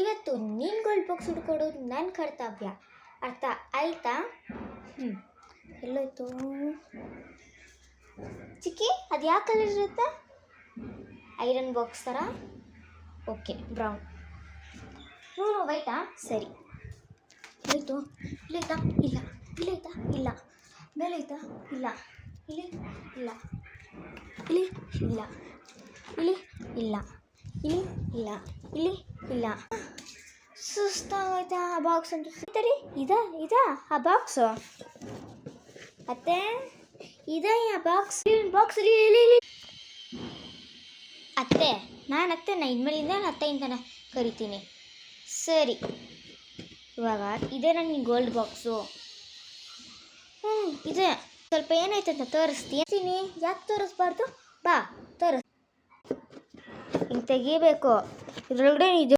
ಇವತ್ತು ನೀನು gold box ಹುಡ್ಕೊಡೋದು ನನ್ನ ಕರ್ತವ್ಯ, ಅರ್ಥ ಆಯ್ತಾ? ಎಲ್ಲೋಯ್ತು ಚಿಕ್ಕಿ? ಅದು ಯಾವ ಕಲರ್ ಇರುತ್ತೆ? ಐರನ್ ಬಾಕ್ಸ್ ಥರ? Okay, brown. ವೈಟಾ? ಸರಿ. ಇಲ್ಲೈತು? ಇಲ್ಲೈತಾ? ಇಲ್ಲ. ಇಲ್ಲೈತಾ? ಇಲ್ಲ. ಮೇಲೈತಾ? ಇಲ್ಲ. ಇಲ್ಲಿ? ಇಲ್ಲ. ಇಲ್ಲಿ? ಇಲ್ಲ. ಇಲ್ಲಿ? ಇಲ್ಲ. ಇಲ್ಲಿ? ಇಲ್ಲ. ಇಲ್ಲಿ? ಇಲ್ಲ. ಸುಸ್ತಾಗೋಯ್ತಾ? ಆ ಬಾಕ್ಸ್ ಅಂತೂ ಸಿಗ್ತರಿ? ಇದಾ ಆ ಬಾಕ್ಸು? ಅತ್ತೆ ಇದೇ ಆ ಬಾಕ್ಸ್ ಇಲ್ಲಿ ಅತ್ತೆ. ನಾನು ಇನ್ಮೇಲಿಂದ ನಾನು ಅತ್ತೆಯಿಂದನೇ ಕರಿತೀನಿ. ಸರಿ, ಇವಾಗ ಇದೇ ನನಗೆ ಗೋಲ್ಡ್ ಬಾಕ್ಸು. ಇದೆ. ಸ್ವಲ್ಪ ಏನಾಯ್ತು ಅಂತ ತೋರಿಸ್ತೀನಿ. ಯಾಕೆ ತೋರಿಸ್ಬಾರ್ದು? ಬಾ ತೋರಿಸ್. ಹಿಂಗೆ ತೆಗಿಬೇಕು. ಇದರೊಳಗಡೆ ಇದು